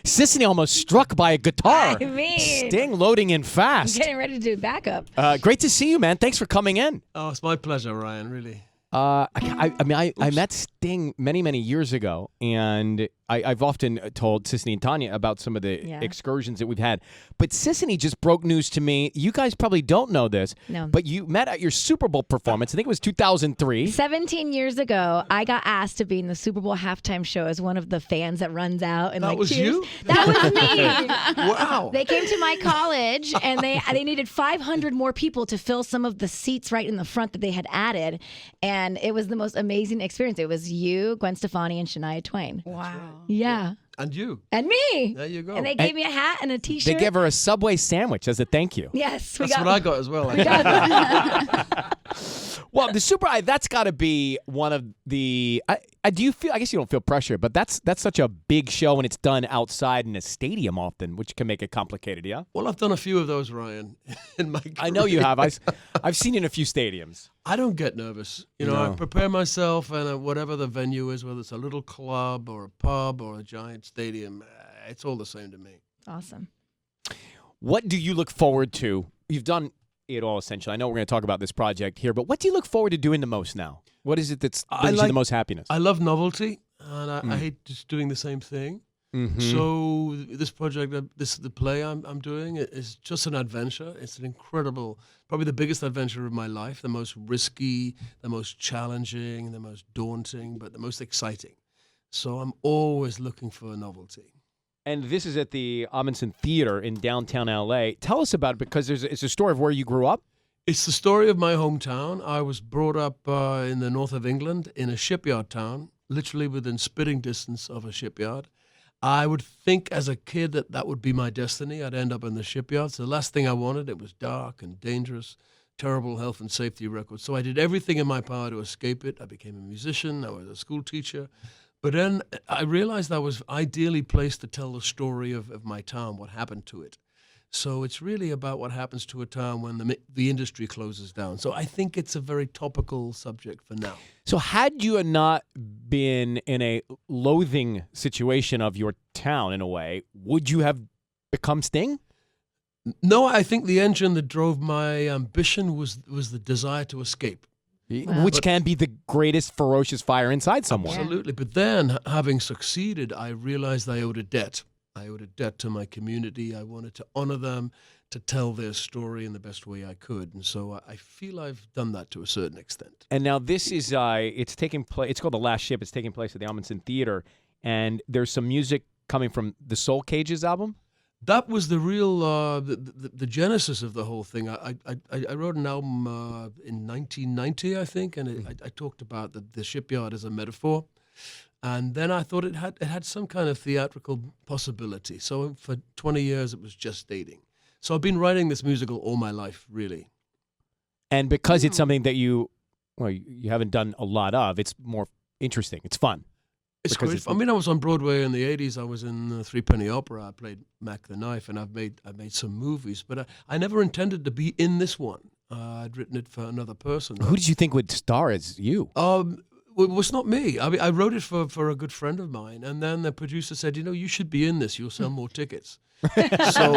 Sissany almost struck by a guitar. I mean, Sting loading in fast. getting ready to do backup. Great to see you, man. Thanks for coming in. Oh, it's my pleasure, Ryan, really. I met Sting many years ago, and I've often told Sissany and Tanya about some of the excursions that we've had. But Sissany just broke news to me. You guys probably don't know this, but you met at your Super Bowl performance. I think it was 2003. 17 years ago, I got asked to be in the Super Bowl halftime show as one of the fans that runs out and That was cheers. you? That was me. Wow. They came to my college, and they needed 500 more people to fill some of the seats right in the front that they had added, and it was the most amazing experience. It was you, Gwen Stefani, and Shania Twain. Wow. Yeah. And you. And me. There you go. And they gave me a hat and a T-shirt. They gave her a Subway sandwich as a thank you. Yes. That's what I got as well. Well, the Super Bowl, that's got to be one of the. Do you feel? I guess you don't feel pressure, but that's such a big show, and it's done outside in a stadium often, which can make it complicated. Yeah. Well, I've done a few of those, Ryan, in my career. I know you have. I've seen you in a few stadiums. I don't get nervous. I prepare myself, and whatever the venue is, whether it's a little club or a pub or a giant stadium, it's all the same to me. Awesome. What do you look forward to? You've done it all, essentially. I know we're going to talk about this project here, but what do you look forward to doing the most now? What is it that brings you the most happiness? I love novelty, and I hate just doing the same thing. Mm-hmm. So this project, the play I'm doing, is just an adventure. It's an incredible, probably the biggest adventure of my life, the most risky, the most challenging, the most daunting, but the most exciting. So I'm always looking for a novelty. And this is at the Amundsen Theater in downtown L.A. Tell us about it, because it's a story of where you grew up. It's the story of my hometown. I was brought up in the north of England in a shipyard town, literally within spitting distance of a shipyard. I would think as a kid that would be my destiny. I'd end up in the shipyard. So the last thing I wanted, it was dark and dangerous, terrible health and safety record. So I did everything in my power to escape it. I became a musician. I was a school teacher. But then I realized I was ideally placed to tell the story of my town, what happened to it. So it's really about what happens to a town when the industry closes down. So I think it's a very topical subject for now. So had you not been in a loathing situation of your town, in a way, would you have become Sting? No, I think the engine that drove my ambition was the desire to escape. Which can be the greatest ferocious fire inside someone. Absolutely. But then, having succeeded, I realized I owed a debt. I owed a debt to my community. I wanted to honor them, to tell their story in the best way I could. And so I feel I've done that to a certain extent. And now this is, it's taking place, it's called The Last Ship. It's taking place at the Amundsen Theater. And there's some music coming from the Soul Cages album. That was the real, the genesis of the whole thing. I wrote an album in 1990, I think, and I talked about the shipyard as a metaphor. And then I thought it had some kind of theatrical possibility. So for 20 years, it was just dating. So I've been writing this musical all my life, really. And because it's something that you haven't done a lot of, it's more interesting. It's fun. It's great. I mean, I was on Broadway in the 80s. I was in Three Penny Opera. I played Mac the Knife, and I've made some movies. But I never intended to be in this one. I'd written it for another person. Who did you think would star as you? It was not me. I mean, I wrote it for a good friend of mine, and then the producer said, you should be in this. You'll sell more tickets. So,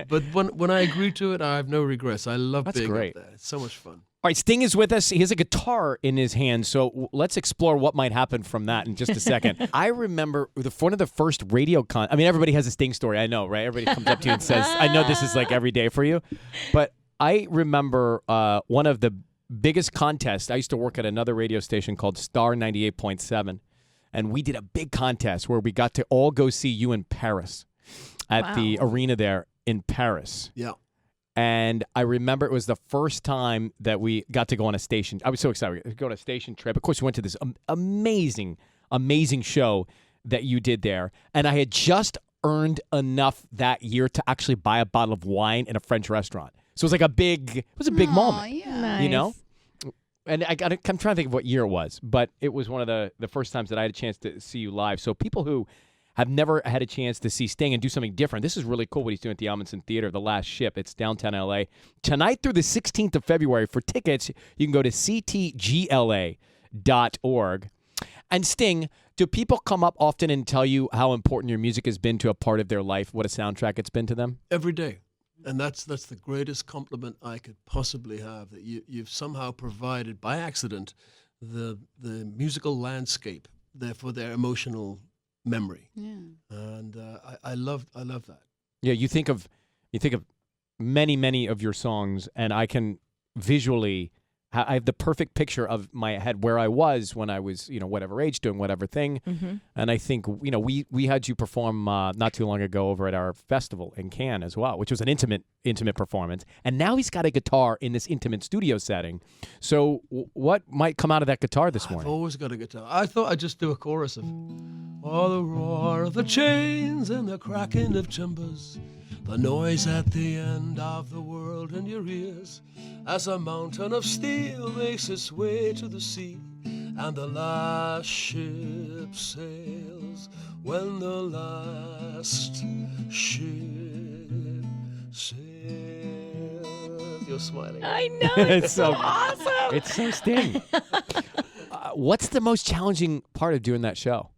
but when I agreed to it, I have no regrets. I love being up there. It's so much fun. All right, Sting is with us. He has a guitar in his hand, so let's explore what might happen from that in just a second. I remember one of the first radio I mean, everybody has a Sting story, I know, right? Everybody comes up to you and says, I know this is like every day for you. But I remember one of the biggest contests. I used to work at another radio station called Star 98.7, and we did a big contest where we got to all go see you in Paris at the arena there in Paris. Yeah. And I remember it was the first time that we got to go on a station. I was so excited to go on a station trip. Of course, we went to this amazing show that you did there. And I had just earned enough that year to actually buy a bottle of wine in a French restaurant. So it was like a big moment, yeah. Nice. you know? And I'm trying to think of what year it was, but it was one of the first times that I had a chance to see you live. So people who have never had a chance to see Sting and do something different. This is really cool what he's doing at the Amundsen Theater, The Last Ship. It's downtown L.A. Tonight through the 16th of February. For tickets, you can go to ctgla.org. And Sting, Do people come up often and tell you how important your music has been to a part of their life, what a soundtrack it's been to them? Every day. And that's the greatest compliment I could possibly have, that you've somehow provided by accident the musical landscape there for their emotional memory. Yeah. And I love that. Yeah, you think of many of your songs, and I can visually I have the perfect picture of my head where I was when I was, whatever age, doing whatever thing. Mm-hmm. And I think, we had you perform not too long ago over at our festival in Cannes as well, which was an intimate performance. And now he's got a guitar in this intimate studio setting. So what might come out of that guitar this morning? I've always got a guitar. I thought I'd just do a chorus of, oh, the roar of the chains and the cracking of timbers, the noise at the end of the world in your ears, as a mountain of steel makes its way to the sea, and the last ship sails, when the last ship sails. You're smiling. I know. It's so awesome. It's so Sting. What's the most challenging part of doing that show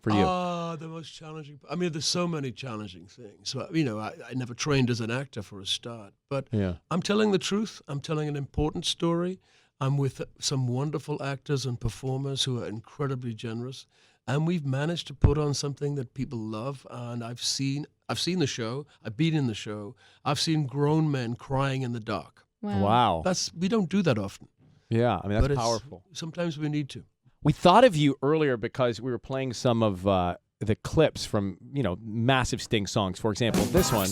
for you? The most challenging. I mean, there's so many challenging things. So, I never trained as an actor for a start, but Yeah. I'm telling the truth. I'm telling an important story. I'm with some wonderful actors and performers who are incredibly generous, and we've managed to put on something that people love. And I've seen the show. I've been in the show. I've seen grown men crying in the dark. Wow. We don't do that often. Yeah, I mean, but that's powerful. Sometimes we need to. We thought of you earlier because we were playing some of the clips from, massive Sting songs. For example, this one.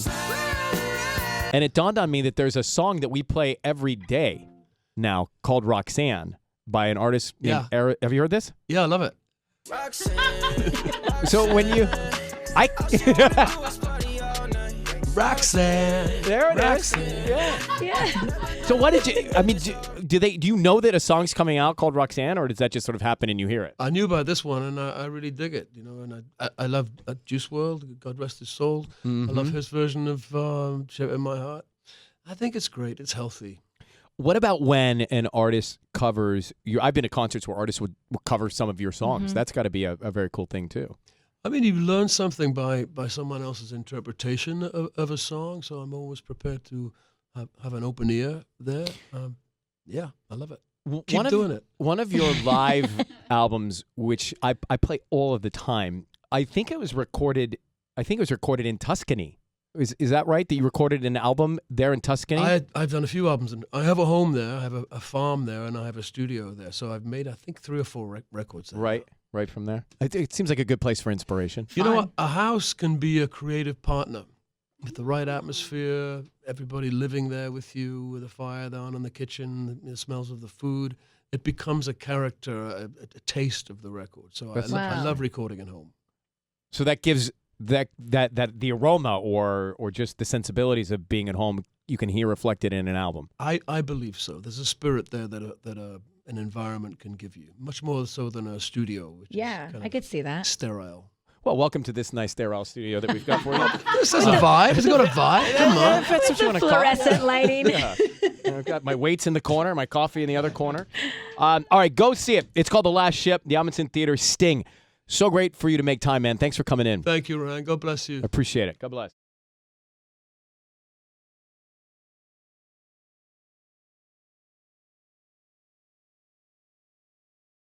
And it dawned on me that there's a song that we play every day now called Roxanne by an artist named Eric. Have you heard this? Yeah, I love it. So when you... Roxanne. There it is. Roxanne. Yeah. So what did you... I mean, do you know that a song's coming out called Roxanne, or does that just sort of happen and you hear it? I knew about this one, and I really dig it. And I love Juice WRLD, God rest his soul. Mm-hmm. I love his version of "Shape in My Heart." I think it's great. It's healthy. What about when an artist covers your... I've been to concerts where artists would cover some of your songs. Mm-hmm. That's got to be a very cool thing, too. I mean, you learn something by someone else's interpretation of a song, so I'm always prepared to have an open ear there. Yeah, I love it. Keep doing it. One of your live albums, which I play all of the time, I think it was recorded in Tuscany. Is that right? That you recorded an album there in Tuscany? I've done a few albums, and I have a home there. I have a farm there, and I have a studio there. So I've made, I think, 3 or 4 records there. Right from there. It seems like a good place for inspiration. You know what? A house can be a creative partner with the right atmosphere, everybody living there with you, with a fire down in the kitchen, the smells of the food. It becomes a character, a taste of the record. So I love recording at home. So that gives that the aroma or just the sensibilities of being at home, you can hear reflected in an album. I believe so. There's a spirit there that an environment can give you, much more so than a studio, which is kind I could see that. sterile. Well, welcome to this nice sterile studio that we've got for you. This has a vibe. It's got a vibe. Come on. If that's what you want to call it. Fluorescent lighting. Yeah. And I've got my weights in the corner, my coffee in the other corner. All right, go see it. It's called The Last Ship, the Amundsen Theater, Sting. So great for you to make time, man. Thanks for coming in. Thank you, Ryan. God bless you. Appreciate it. God bless.